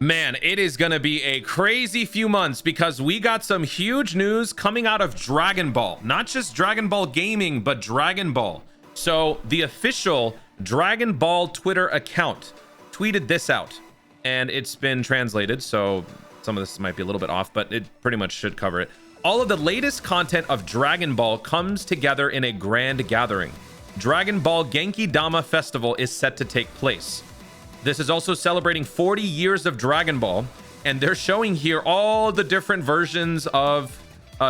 Man, it is going to be a crazy few months because we got some huge news coming out of Dragon Ball. Not just Dragon Ball Gaming, but Dragon Ball. So the official Dragon Ball Twitter account tweeted this out, and it's been translated, so some of this might be a little bit off, but it pretty much should cover it. All of the latest content of Dragon Ball comes together in a grand gathering. Dragon Ball Genkidama Festival is set to take place. This is also celebrating 40 years of Dragon Ball, and they're showing here all the different versions of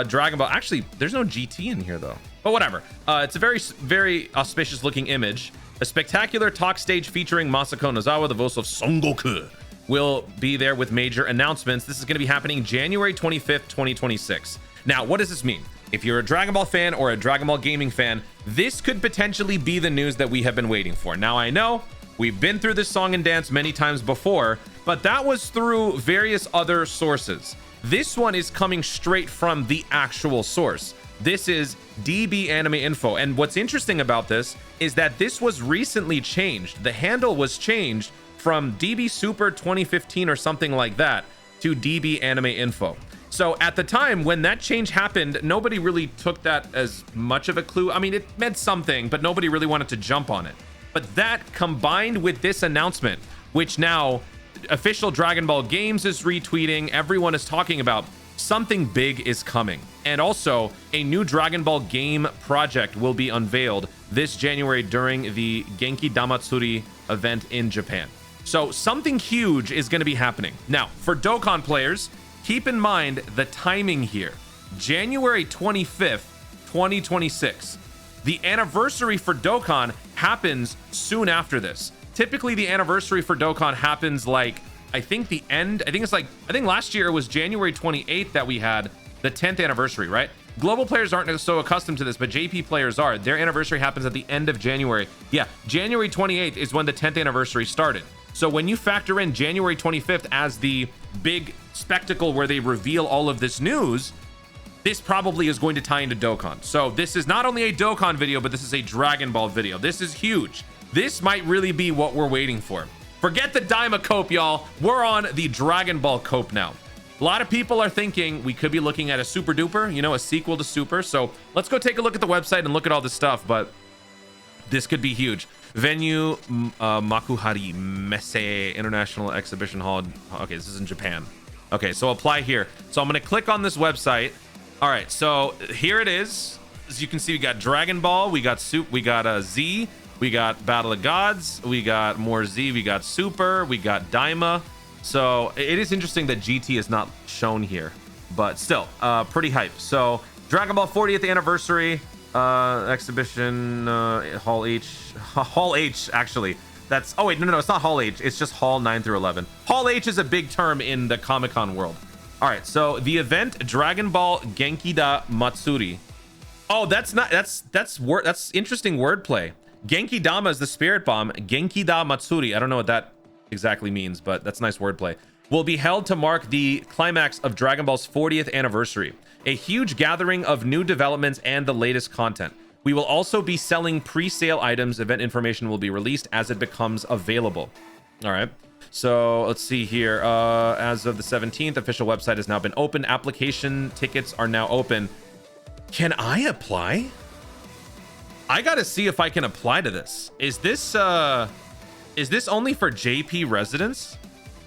Dragon Ball. Actually, there's no GT in here though, but whatever. It's a very auspicious looking image. A spectacular talk stage featuring Masako Nozawa, the voice of Son Goku, will be there with major announcements. This is going to be happening January 25th, 2026. Now, what does this mean? If you're a Dragon Ball fan or a Dragon Ball Gaming fan, this could potentially be the news that we have been waiting for. Now, I know we've been through this song and dance many times before, but that was through various other sources. This one is coming straight from the actual source. This is DB Anime Info. And what's interesting about this is that this was recently changed. The handle was changed from DB Super 2015 or something like that to DB Anime Info. So at the time when that change happened, nobody really took that as much of a clue. I mean, it meant something, but nobody really wanted to jump on it. But that combined with this announcement, which now official Dragon Ball Games is retweeting, everyone is talking about, something big is coming. And also a new Dragon Ball game project will be unveiled this January during the Genkidama Matsuri event in Japan. So something huge is going to be happening. Now, for Dokkan players, keep in mind the timing here. January 25th, 2026. The anniversary for Dokkan happens soon after this. Typically, the anniversary for Dokkan happens like, I think last year it was January 28th that we had the 10th anniversary, right? Global players aren't so accustomed to this, but JP players are. Their anniversary happens at the end of January. Yeah, January 28th is when the 10th anniversary started. So when you factor in January 25th as the big spectacle where they reveal all of this news, this probably is going to tie into Dokkan. So this is not only a Dokkan video, but this is a Dragon Ball video. This is huge. This might really be what we're waiting for. Forget the Daima Cope, y'all. We're on the Dragon Ball Cope now. A lot of people are thinking we could be looking at a Super Duper, you know, a sequel to Super. So let's go take a look at the website and look at all this stuff, but this could be huge. Venue, Makuhari Messe International Exhibition Hall. Okay, this is in Japan. Okay, so apply here. So I'm going to click on this website. All right, so here it is. As you can see, we got Dragon Ball, we got Z, we got Battle of Gods, we got more Z, we got Super, we got Daima. So it is interesting that GT is not shown here, but still, pretty hype. So Dragon Ball 40th anniversary exhibition, Hall H actually. That's, oh wait, no, it's not Hall H. It's just Hall 9 through 11. Hall H is a big term in the Comic-Con world. All right, so the event, Dragon Ball Genkida Matsuri. Oh, that's interesting wordplay. Genkidama is the spirit bomb. Genkida Matsuri. I don't know what that exactly means, but that's nice wordplay. Will be held to mark the climax of Dragon Ball's 40th anniversary. A huge gathering of new developments and the latest content. We will also be selling pre-sale items. Event information will be released as it becomes available. All right. So let's see here. As of the 17th, official website has now been open. Application tickets are now open. Can I apply? I gotta see if I can apply to this. Is this only for JP residents?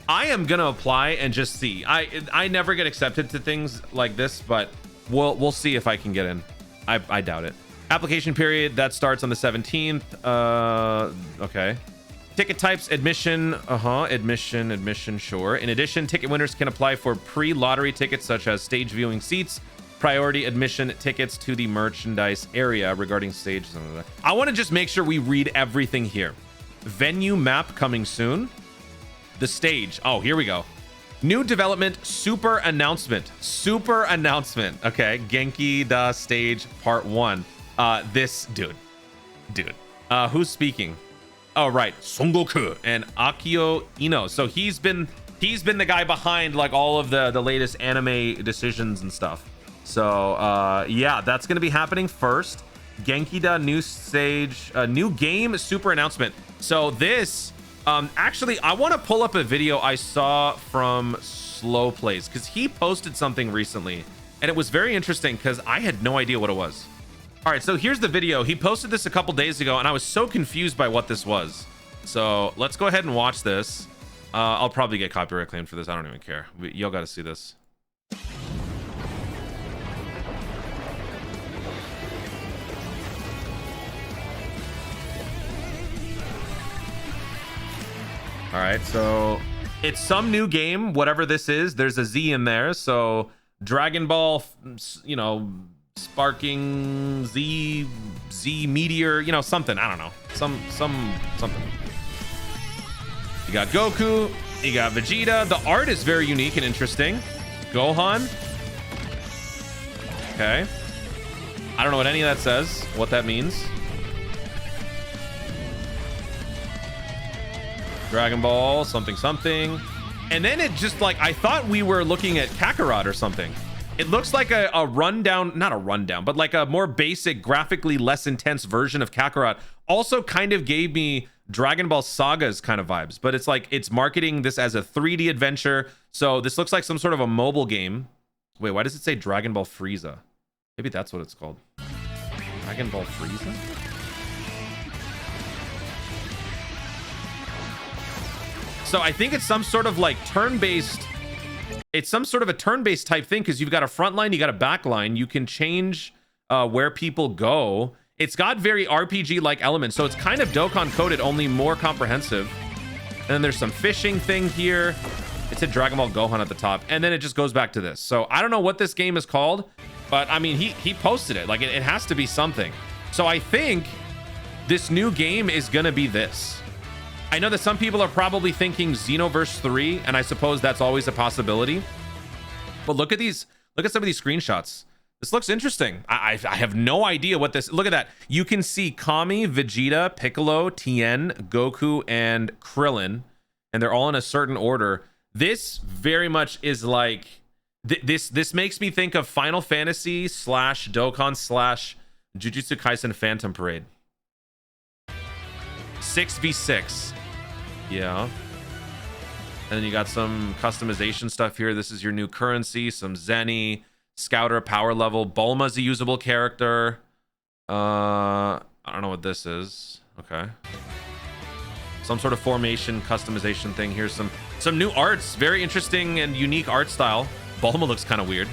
I am gonna apply and just see. I never get accepted to things like this, but we'll see if I can get in. I doubt it. Application period that starts on the 17th. Okay. Ticket types, admission, admission, sure. In addition, ticket winners can apply for pre-lottery tickets such as stage viewing seats, priority admission tickets to the merchandise area regarding stage. I want to just make sure we read everything here. Venue map coming soon. The stage. Oh, here we go. New development, super announcement. Okay, Genki Da stage part 1. This dude. Who's speaking? Oh, right. Son Goku and Akio Ino. So he's been the guy behind like all of the latest anime decisions and stuff. So yeah, that's gonna be happening first. Genkida new stage, new game super announcement. So this Actually, I want to pull up a video I saw from Slow Plays because he posted something recently and it was very interesting because I had no idea what it was. All right, so here's the video. He posted this a couple days ago and I was so confused by what this was. So let's go ahead and watch this. I'll probably get copyright claimed for this. I don't even care. Y'all got to see this. All right, so it's some new game, whatever this is. There's a Z in there, so Dragon Ball, you know, sparking Z meteor, you know, something. I don't know, something. You got Goku, you got Vegeta. The art is very unique and interesting. Gohan. Okay. I don't know what any of that says, what that means. Dragon Ball, something. And then it just like, I thought we were looking at Kakarot or something. It looks like a rundown, not a rundown, but like a more basic, graphically less intense version of Kakarot. Also kind of gave me Dragon Ball Saga's kind of vibes, but it's like, it's marketing this as a 3D adventure. So this looks like some sort of a mobile game. Wait, why does it say Dragon Ball Frieza? Maybe that's what it's called. Dragon Ball Frieza? So I think it's some sort of like turn-based, it's some sort of a turn-based type thing because you've got a front line, you got a back line. You can change where people go. It's got very RPG-like elements. So it's kind of Dokkan coded, only more comprehensive. And then there's some fishing thing here. It said Dragon Ball Gohan at the top. And then it just goes back to this. So I don't know what this game is called, but I mean, he posted it. Like it has to be something. So I think this new game is going to be this. I know that some people are probably thinking Xenoverse 3, and I suppose that's always a possibility. But look at these. Look at some of these screenshots. This looks interesting. I have no idea what this... Look at that. You can see Kami, Vegeta, Piccolo, Tien, Goku, and Krillin. And they're all in a certain order. This very much is like... This makes me think of Final Fantasy / Dokkan / Jujutsu Kaisen Phantom Parade. 6v6. Yeah. And then you got some customization stuff here. This is your new currency, some Zenny, Scouter power level. Bulma's a usable character. I don't know what this is. Okay. Some sort of formation customization thing. Here's some new arts. Very interesting and unique art style. Bulma looks kind of weird.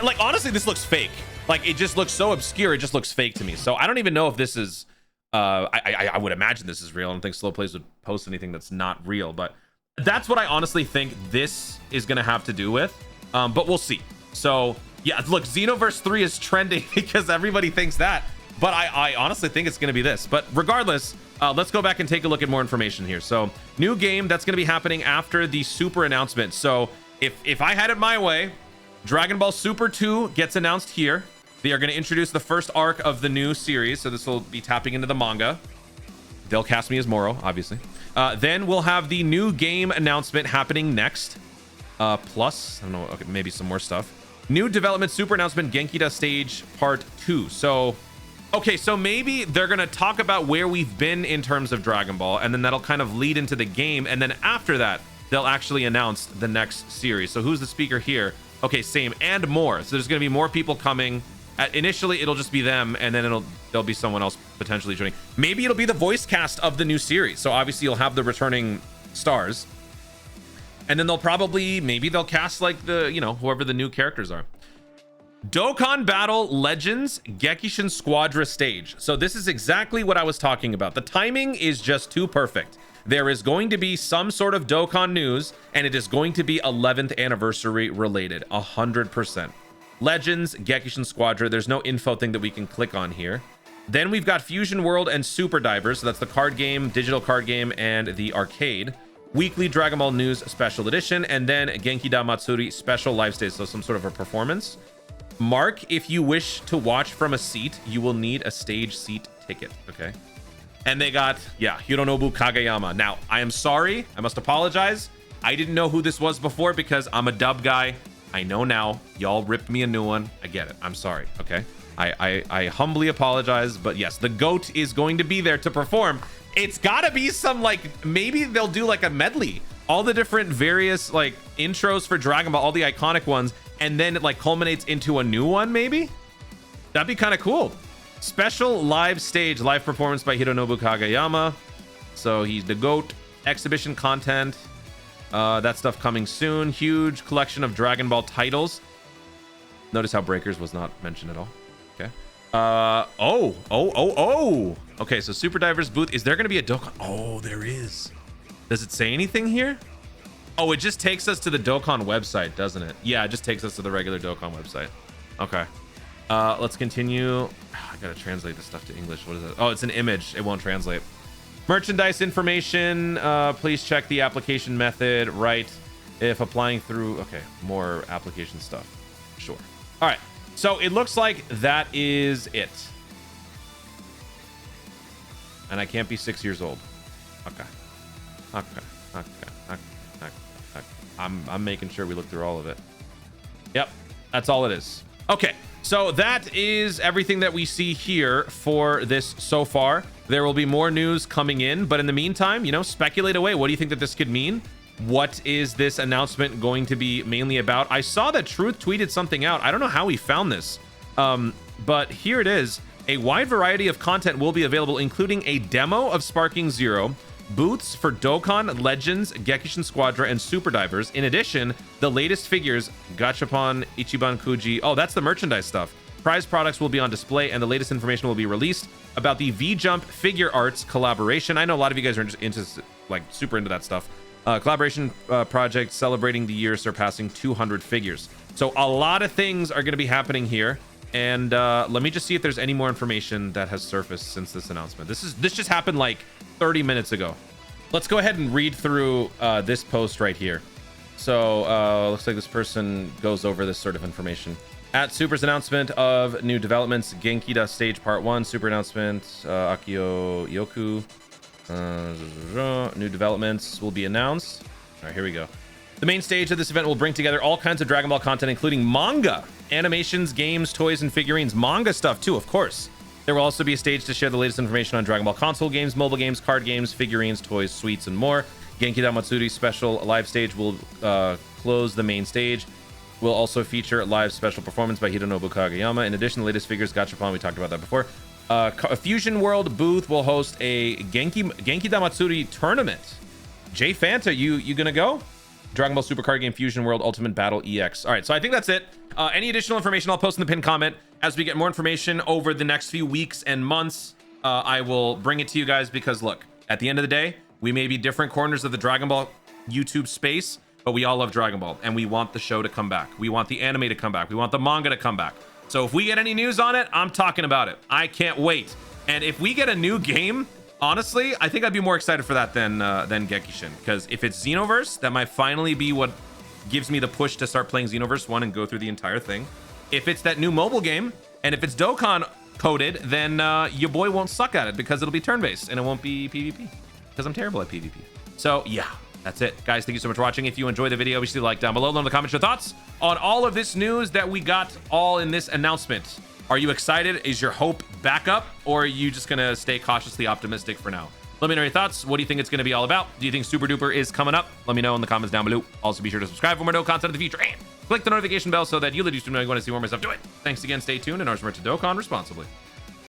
Like, honestly, this looks fake. Like, it just looks so obscure. It just looks fake to me. So I don't even know if this is... I would imagine this is real. I don't think Slow Plays would post anything that's not real, but that's what I honestly think this is going to have to do with. But we'll see. So yeah, look, Xenoverse 3 is trending because everybody thinks that, but I honestly think it's going to be this. But regardless, let's go back and take a look at more information here. So new game that's going to be happening after the Super announcement. So if I had it my way, Dragon Ball Super 2 gets announced here. They are going to introduce the first arc of the new series. So this will be tapping into the manga. They'll cast me as Moro, obviously. Then we'll have the new game announcement happening next. Plus, I don't know, okay, maybe some more stuff. New development super announcement, Genkida Stage Part 2. So, okay, so maybe they're going to talk about where we've been in terms of Dragon Ball. And then that'll kind of lead into the game. And then after that, they'll actually announce the next series. So who's the speaker here? Okay, same and more. So there's going to be more people coming. Initially, it'll just be them, and then there'll be someone else potentially joining. Maybe it'll be the voice cast of the new series. So obviously, you'll have the returning stars, and then maybe they'll cast like the, you know, whoever the new characters are. Dokkan Battle Legends Gekishin Squadra stage. So this is exactly what I was talking about. The timing is just too perfect. There is going to be some sort of Dokkan news, and it is going to be 11th anniversary related, 100%. Legends, Gekishin Squadra. There's no info thing that we can click on here. Then we've got Fusion World and Super Divers. So that's the card game, digital card game, and the arcade. Weekly Dragon Ball News Special Edition. And then Genkida Matsuri Special Live Stage. So some sort of a performance. Mark, if you wish to watch from a seat, you will need a stage seat ticket. Okay. And they got, yeah, Hironobu Kageyama. Now, I am sorry. I must apologize. I didn't know who this was before because I'm a dub guy. I know now. Y'all ripped me a new one. I get it. I'm sorry. Okay. I humbly apologize. But yes, the GOAT is going to be there to perform. It's gotta be some, like, maybe they'll do like a medley, all the different various like intros for Dragon Ball, all the iconic ones, and then it like culminates into a new one. Maybe that'd be kind of cool. Special live stage, live performance by Hironobu Kageyama. So he's the GOAT. Exhibition content, that stuff coming soon. Huge collection of Dragon Ball titles. Notice how Breakers was not mentioned at all. Okay. Okay, so Super Divers booth. Is there going to be a Dokkan? Oh, there is. Does it say anything here? Oh, it just takes us to the Dokkan website, doesn't it? Yeah, it just takes us to the regular Dokkan website. Okay. Let's continue. I gotta translate this stuff to English. What is it? Oh, it's an image. It won't translate. Merchandise information. Please check the application method. Right. If applying through. Okay. More application stuff. Sure. All right. So it looks like that is it. And I can't be 6 years old. Okay. I'm making sure we look through all of it. Yep. That's all it is. Okay. So that is everything that we see here for this so far. There will be more news coming in, but in the meantime, you know, speculate away. What do you think that this could mean? What is this announcement going to be mainly about? I saw that Truth tweeted something out. I don't know how he found this, but here it is. A wide variety of content will be available, including a demo of Sparking Zero, booths for Dokkan, Legends, Gekishin Squadra, and Super Divers. In addition, the latest figures, Gachapon, Ichiban Kuji. Oh, that's the merchandise stuff. Prize products will be on display, and the latest information will be released about the V-Jump Figure Arts collaboration. I know a lot of you guys are into like super into that stuff. Collaboration project celebrating the year surpassing 200 figures. So a lot of things are going to be happening here. And let me just see if there's any more information that has surfaced since this announcement. This just happened like 30 minutes ago. Let's go ahead and read through this post right here. So looks like this person goes over this sort of information. At Super's announcement of new developments, Genkida Stage Part 1, Super announcement, Akio Yoku. New developments will be announced. All right, here we go. The main stage of this event will bring together all kinds of Dragon Ball content, including manga, animations, games, toys, and figurines. Manga stuff, too, of course. There will also be a stage to share the latest information on Dragon Ball console games, mobile games, card games, figurines, toys, sweets, and more. Genkida Matsuri special live stage will close the main stage. Will also feature a live special performance by Hironobu Kageyama. In addition, the latest figures, Gachapon, we talked about that before. A Fusion World booth will host a Genkida Matsuri tournament. Jay Fanta, you gonna go? Dragon Ball Super Card Game Fusion World Ultimate Battle EX. All right, so I think that's it. Any additional information I'll post in the pinned comment. As we get more information over the next few weeks and months, I will bring it to you guys, because look, at the end of the day, we may be different corners of the Dragon Ball YouTube space, but we all love Dragon Ball, and we want the show to come back. We want the anime to come back. We want the manga to come back. So if we get any news on it, I'm talking about it. I can't wait. And if we get a new game, honestly, I think I'd be more excited for that than Gekishin, because if it's Xenoverse, that might finally be what gives me the push to start playing Xenoverse 1 and go through the entire thing. If it's that new mobile game, and if it's Dokkan coded, then your boy won't suck at it, because it'll be turn-based and it won't be PvP, because I'm terrible at PvP. So yeah, that's it, guys. Thank you so much for watching. If you enjoyed the video, be sure to like down below. Let me know in the comments your thoughts on all of this news that we got all in this announcement. Are you excited? Is your hope back up, or are you just gonna stay cautiously optimistic for now? Let me know your thoughts. What do you think it's gonna be all about? Do you think Super Duper is coming up? Let me know in the comments down below. Also, be sure to subscribe for more Dokkan content in the future, and click the notification bell so that you let YouTube know you want to see more of my stuff. Do it. Thanks again. Stay tuned, and remember to Dokkan responsibly.